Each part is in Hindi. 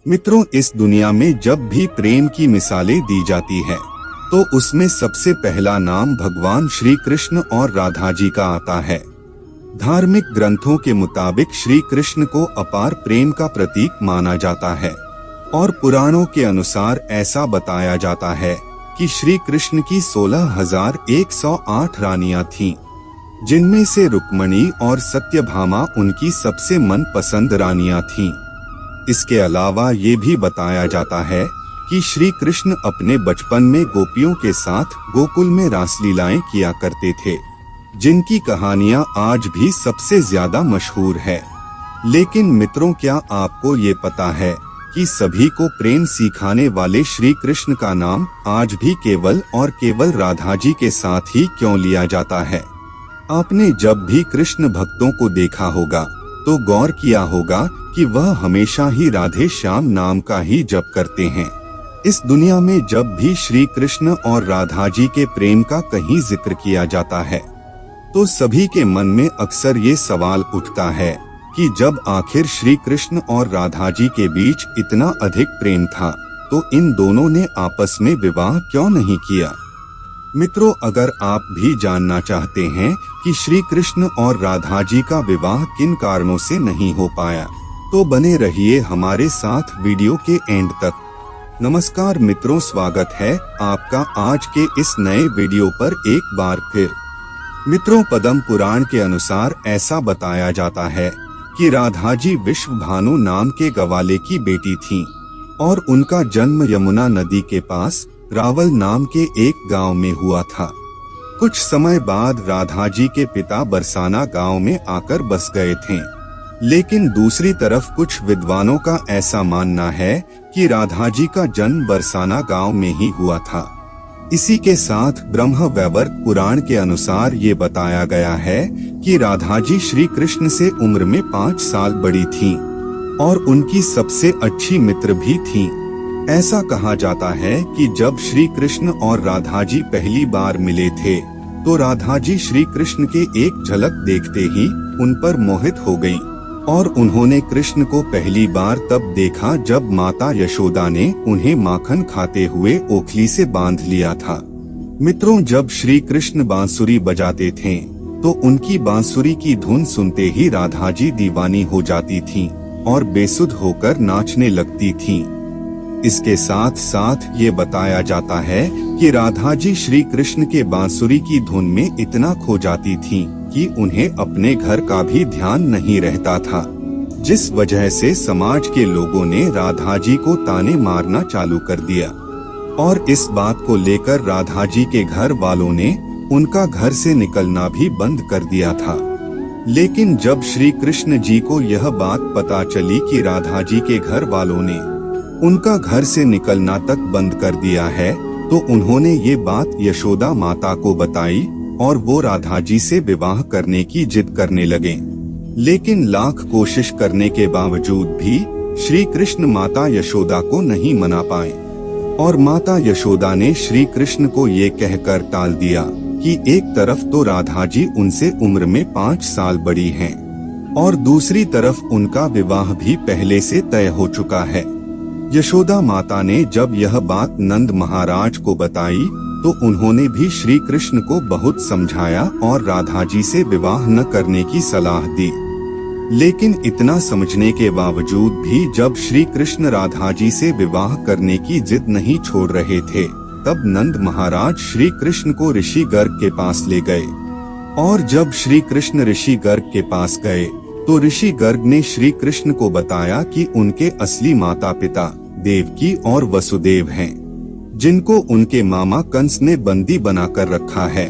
मित्रों, इस दुनिया में जब भी प्रेम की मिसालें दी जाती है तो उसमें सबसे पहला नाम भगवान श्री कृष्ण और राधा जी का आता है। धार्मिक ग्रंथों के मुताबिक श्री कृष्ण को अपार प्रेम का प्रतीक माना जाता है और पुराणों के अनुसार ऐसा बताया जाता है कि श्री कृष्ण की 16,108 रानियां थीं, जिनमें से रुक्मणी और सत्यभामा उनकी सबसे मनपसंद रानियां थीं। इसके अलावा ये भी बताया जाता है कि श्री कृष्ण अपने बचपन में गोपियों के साथ गोकुल में रासलीलाएं किया करते थे, जिनकी कहानियां आज भी सबसे ज्यादा मशहूर है। लेकिन मित्रों, क्या आपको ये पता है कि सभी को प्रेम सिखाने वाले श्री कृष्ण का नाम आज भी केवल और केवल राधा जी के साथ ही क्यों लिया जाता है? आपने जब भी कृष्ण भक्तों को देखा होगा तो गौर किया होगा कि वह हमेशा ही राधे श्याम नाम का ही जप करते हैं। इस दुनिया में जब भी श्री कृष्ण और राधा जी के प्रेम का कहीं जिक्र किया जाता है तो सभी के मन में अक्सर ये सवाल उठता है कि जब आखिर श्री कृष्ण और राधा जी के बीच इतना अधिक प्रेम था तो इन दोनों ने आपस में विवाह क्यों नहीं किया? मित्रों, अगर आप भी जानना चाहते हैं कि श्री कृष्ण और राधा जी का विवाह किन कारणों से नहीं हो पाया, तो बने रहिए हमारे साथ वीडियो के एंड तक। नमस्कार मित्रों, स्वागत है आपका आज के इस नए वीडियो पर एक बार फिर। मित्रों, पद्म पुराण के अनुसार ऐसा बताया जाता है कि राधा जी विश्वभानु नाम के गवाले की बेटी थीं और उनका जन्म यमुना नदी के पास रावल नाम के एक गांव में हुआ था। कुछ समय बाद राधा जी के पिता बरसाना गांव में आकर बस गए थे, लेकिन दूसरी तरफ कुछ विद्वानों का ऐसा मानना है कि राधा जी का जन्म बरसाना गांव में ही हुआ था। इसी के साथ ब्रह्म वैवर्त पुराण के अनुसार ये बताया गया है कि राधा जी श्री कृष्ण से उम्र में 5 साल बड़ी थीं और उनकी सबसे अच्छी मित्र भी थीं। ऐसा कहा जाता है कि जब श्री कृष्ण और राधा जी पहली बार मिले थे तो राधा जी श्री कृष्ण के एक झलक देखते ही उन पर मोहित हो गईं और उन्होंने कृष्ण को पहली बार तब देखा जब माता यशोदा ने उन्हें माखन खाते हुए ओखली से बांध लिया था। मित्रों, जब श्री कृष्ण बांसुरी बजाते थे तो उनकी बांसुरी की धुन सुनते ही राधा जी दीवानी हो जाती थीं और बेसुध होकर नाचने लगती थीं। इसके साथ साथ ये बताया जाता है कि राधा जी श्री कृष्ण के बांसुरी की धुन में इतना खो जाती थीं कि उन्हें अपने घर का भी ध्यान नहीं रहता था, जिस वजह से समाज के लोगों ने राधा जी को ताने मारना चालू कर दिया और इस बात को लेकर राधा जी के घर वालों ने उनका घर से निकलना भी बंद कर दिया था। लेकिन जब श्री कृष्ण जी को यह बात पता चली कि राधा जी के घर वालों ने उनका घर से निकलना तक बंद कर दिया है तो उन्होंने ये बात यशोदा माता को बताई और वो राधा जी से विवाह करने की जिद करने लगे। लेकिन लाख कोशिश करने के बावजूद भी श्री कृष्ण माता यशोदा को नहीं मना पाए और माता यशोदा ने श्री कृष्ण को ये कहकर टाल दिया कि एक तरफ तो राधा जी उनसे उम्र में 5 साल बड़ी हैं और दूसरी तरफ उनका विवाह भी पहले से तय हो चुका है। यशोदा माता ने जब यह बात नंद महाराज को बताई तो उन्होंने भी श्री कृष्ण को बहुत समझाया और राधा जी से विवाह न करने की सलाह दी। लेकिन इतना समझने के बावजूद भी जब श्री कृष्ण राधा जी से विवाह करने की जिद नहीं छोड़ रहे थे तब नंद महाराज श्री कृष्ण को ऋषि गर्ग के पास ले गए और जब श्री कृष्ण ऋषि गर्ग के पास गए तो ऋषि गर्ग ने श्री कृष्ण को बताया कि उनके असली माता पिता देवकी और वसुदेव हैं, जिनको उनके मामा कंस ने बंदी बनाकर रखा है।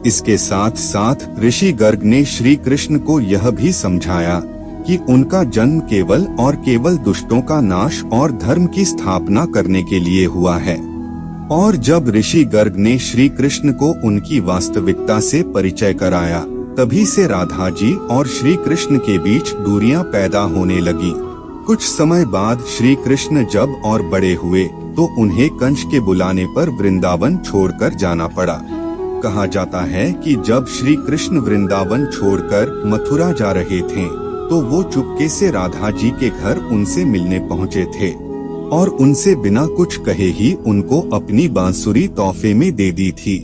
इसके साथ साथ ऋषि गर्ग ने श्री कृष्ण को यह भी समझाया कि उनका जन्म केवल और केवल दुष्टों का नाश और धर्म की स्थापना करने के लिए हुआ है। और जब ऋषि गर्ग ने श्री कृष्ण को उनकी वास्तविकता से परिचय कराया तभी से राधा जी और श्री कृष्ण के बीच दूरियां पैदा होने लगी। कुछ समय बाद श्री कृष्ण जब और बड़े हुए तो उन्हें कंस के बुलाने पर वृंदावन छोड़कर जाना पड़ा। कहा जाता है कि जब श्री कृष्ण वृंदावन छोड़कर मथुरा जा रहे थे तो वो चुपके से राधा जी के घर उनसे मिलने पहुँचे थे और उनसे बिना कुछ कहे ही उनको अपनी बांसुरी तोहफे में दे दी थी।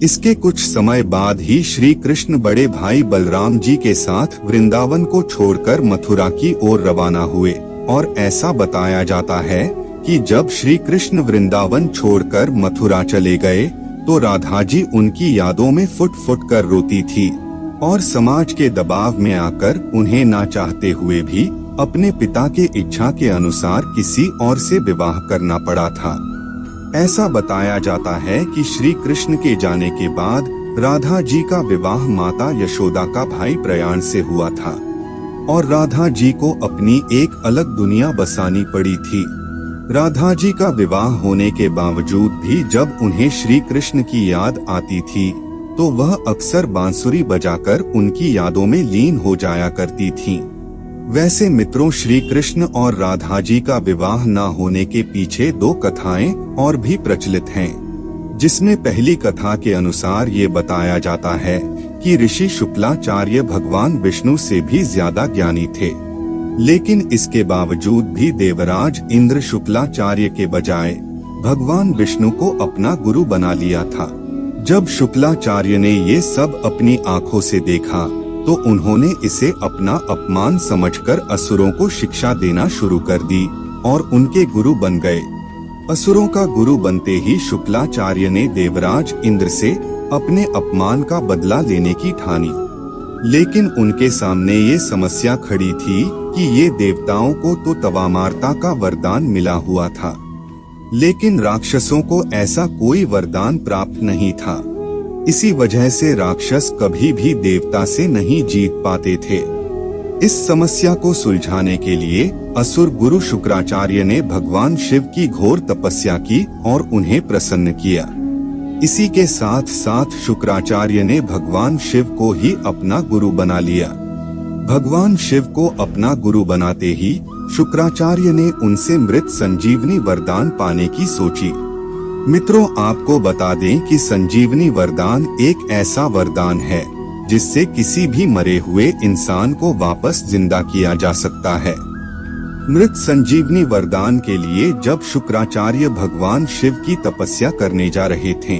इसके कुछ समय बाद ही श्री कृष्ण बड़े भाई बलराम जी के साथ वृंदावन को छोड़कर मथुरा की ओर रवाना हुए और ऐसा बताया जाता है कि जब श्री कृष्ण वृंदावन छोड़कर मथुरा चले गए तो राधा जी उनकी यादों में फुट फुट कर रोती थी और समाज के दबाव में आकर उन्हें ना चाहते हुए भी अपने पिता के इच्छा के अनुसार किसी और से विवाह करना पड़ा था। ऐसा बताया जाता है कि श्री कृष्ण के जाने के बाद राधा जी का विवाह माता यशोदा का भाई प्रयाण से हुआ था और राधा जी को अपनी एक अलग दुनिया बसानी पड़ी थी। राधा जी का विवाह होने के बावजूद भी जब उन्हें श्री कृष्ण की याद आती थी तो वह अक्सर बांसुरी बजाकर उनकी यादों में लीन हो जाया करती थीं। वैसे मित्रों, श्री कृष्ण और राधा जी का विवाह न होने के पीछे दो कथाएं और भी प्रचलित हैं, जिसमें पहली कथा के अनुसार ये बताया जाता है कि ऋषि शुक्लाचार्य भगवान विष्णु से भी ज्यादा ज्ञानी थे, लेकिन इसके बावजूद भी देवराज इंद्र शुक्लाचार्य के बजाय भगवान विष्णु को अपना गुरु बना लिया था। जब शुक्लाचार्य ने ये सब अपनी आंखों से देखा तो उन्होंने इसे अपना अपमान समझकर असुरों को शिक्षा देना शुरू कर दी और उनके गुरु बन गए। असुरों का गुरु बनते ही शुक्लाचार्य ने देवराज इंद्र से अपने अपमान का बदला लेने की ठानी, लेकिन उनके सामने ये समस्या खड़ी थी कि ये देवताओं को तो तवामारता का वरदान मिला हुआ था, लेकिन राक्षसों को ऐसा कोई वरदान प्राप्त नहीं था। इसी वजह से राक्षस कभी भी देवता से नहीं जीत पाते थे। इस समस्या को सुलझाने के लिए असुर गुरु शुक्राचार्य ने भगवान शिव की घोर तपस्या की और उन्हें प्रसन्न किया। इसी के साथ साथ शुक्राचार्य ने भगवान शिव को ही अपना गुरु बना लिया। भगवान शिव को अपना गुरु बनाते ही शुक्राचार्य ने उनसे मृत संजीवनी वरदान पाने की सोची। मित्रों, आपको बता दें कि संजीवनी वरदान एक ऐसा वरदान है जिससे किसी भी मरे हुए इंसान को वापस जिंदा किया जा सकता है। मृत संजीवनी वरदान के लिए जब शुक्राचार्य भगवान शिव की तपस्या करने जा रहे थे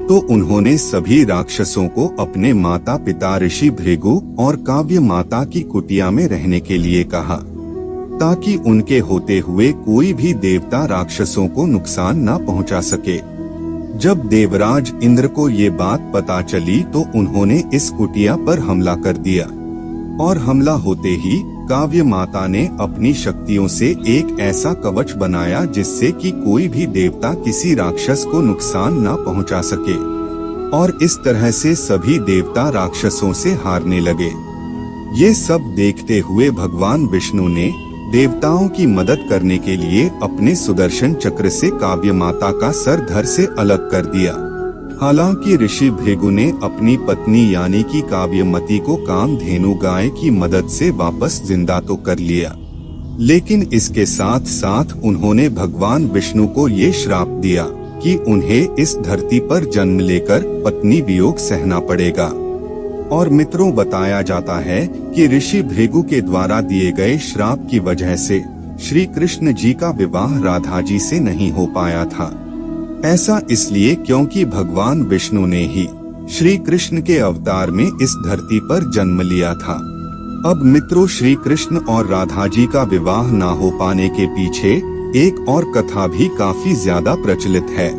तो उन्होंने सभी राक्षसों को अपने माता पिता ऋषि भृगु और काव्य माता की कुटिया में रहने के लिए कहा, ताकि उनके होते हुए कोई भी देवता राक्षसों को नुकसान न पहुंचा सके। जब देवराज इंद्र को ये बात पता चली तो उन्होंने इस कुटिया पर हमला कर दिया और हमला होते ही काव्य माता ने अपनी शक्तियों से एक ऐसा कवच बनाया जिससे कि कोई भी देवता किसी राक्षस को नुकसान न पहुंचा सके और इस तरह से सभी देवता राक्षसों से हारने लगे। ये सब देखते हुए भगवान विष्णु ने देवताओं की मदद करने के लिए अपने सुदर्शन चक्र से काव्य माता का सर धड़ से अलग कर दिया। हालांकि ऋषि भृगु ने अपनी पत्नी यानी कि काव्यमती को कामधेनु गाय की मदद से वापस जिंदा तो कर लिया, लेकिन इसके साथ साथ उन्होंने भगवान विष्णु को ये श्राप दिया कि उन्हें इस धरती पर जन्म लेकर पत्नी वियोग सहना पड़ेगा। और मित्रों, बताया जाता है कि ऋषि भृगु के द्वारा दिए गए श्राप की वजह से श्री कृष्ण जी का विवाह राधा जी से नहीं हो पाया था। ऐसा इसलिए क्योंकि भगवान विष्णु ने ही श्री कृष्ण के अवतार में इस धरती पर जन्म लिया था। अब मित्रों, श्री कृष्ण और राधा जी का विवाह न हो पाने के पीछे एक और कथा भी काफी ज्यादा प्रचलित है,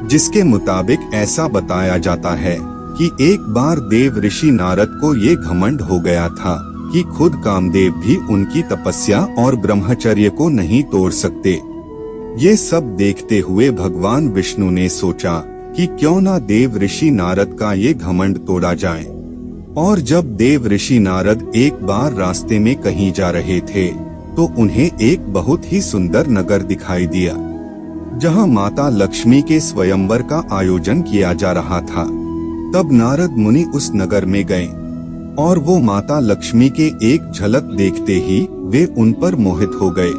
जिसके मुताबिक ऐसा बताया जाता है कि एक बार देव ऋषि नारद को ये घमंड हो गया था कि खुद कामदेव भी उनकी तपस्या और ब्रह्मचर्य को नहीं तोड़ सकते। ये सब देखते हुए भगवान विष्णु ने सोचा कि क्यों ना देव ऋषि नारद का ये घमंड तोड़ा जाए। और जब देव ऋषि नारद एक बार रास्ते में कहीं जा रहे थे तो उन्हें एक बहुत ही सुंदर नगर दिखाई दिया, जहां माता लक्ष्मी के स्वयंवर का आयोजन किया जा रहा था। तब नारद मुनि उस नगर में गए और वो माता लक्ष्मी के एक झलक देखते ही वे उन पर मोहित हो गए।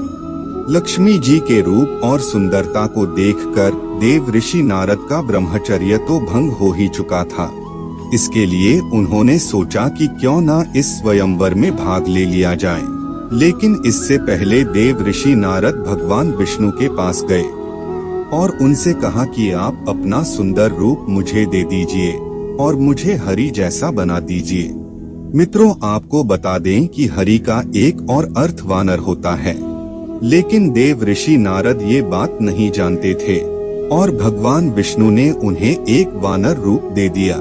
लक्ष्मी जी के रूप और सुंदरता को देखकर देव ऋषि नारद का ब्रह्मचर्य तो भंग हो ही चुका था, इसके लिए उन्होंने सोचा कि क्यों ना इस स्वयंवर में भाग ले लिया जाए। लेकिन इससे पहले देव ऋषि नारद भगवान विष्णु के पास गए और उनसे कहा कि आप अपना सुंदर रूप मुझे दे दीजिए और मुझे हरि जैसा बना दीजिए। मित्रों, आपको बता दें कि हरि का एक और अर्थ वानर होता है, लेकिन देव ऋषि नारद ये बात नहीं जानते थे और भगवान विष्णु ने उन्हें एक वानर रूप दे दिया।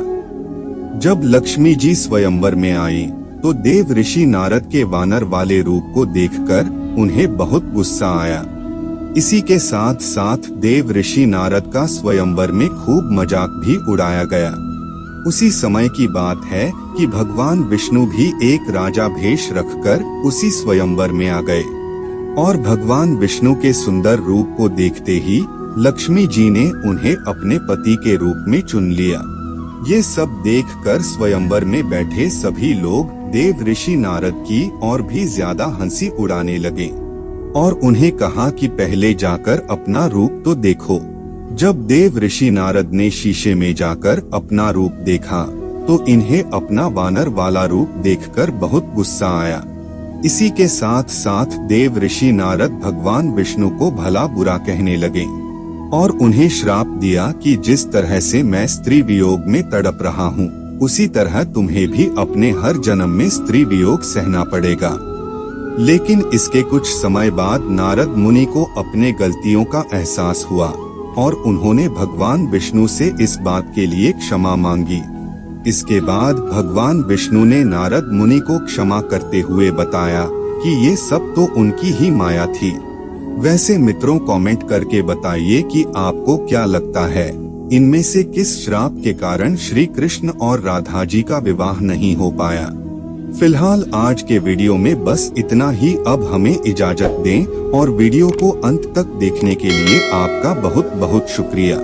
जब लक्ष्मी जी स्वयंवर में आई तो देव ऋषि नारद के वानर वाले रूप को देखकर उन्हें बहुत गुस्सा आया। इसी के साथ साथ देव ऋषि नारद का स्वयंवर में खूब मजाक भी उड़ाया गया। उसी समय की बात है कि भगवान विष्णु भी एक राजा भेष रखकर उसी स्वयंवर में आ गए और भगवान विष्णु के सुंदर रूप को देखते ही लक्ष्मी जी ने उन्हें अपने पति के रूप में चुन लिया। ये सब देखकर स्वयंवर में बैठे सभी लोग देव ऋषि नारद की और भी ज्यादा हंसी उड़ाने लगे और उन्हें कहा कि पहले जाकर अपना रूप तो देखो। जब देव ऋषि नारद ने शीशे में जाकर अपना रूप देखा तो इन्हें अपना वानर वाला रूप देखकर बहुत गुस्सा आया। इसी के साथ साथ देव ऋषि नारद भगवान विष्णु को भला बुरा कहने लगे और उन्हें श्राप दिया कि जिस तरह से मैं स्त्री वियोग में तड़प रहा हूँ, उसी तरह तुम्हें भी अपने हर जन्म में स्त्री वियोग सहना पड़ेगा। लेकिन इसके कुछ समय बाद नारद मुनि को अपने गलतियों का एहसास हुआ और उन्होंने भगवान विष्णु से इस बात के लिए क्षमा मांगी। इसके बाद भगवान विष्णु ने नारद मुनि को क्षमा करते हुए बताया कि ये सब तो उनकी ही माया थी। वैसे मित्रों, कमेंट करके बताइए कि आपको क्या लगता है, इनमें से किस श्राप के कारण श्री कृष्ण और राधा जी का विवाह नहीं हो पाया। फिलहाल आज के वीडियो में बस इतना ही। अब हमें इजाजत दें और वीडियो को अंत तक देखने के लिए आपका बहुत बहुत शुक्रिया।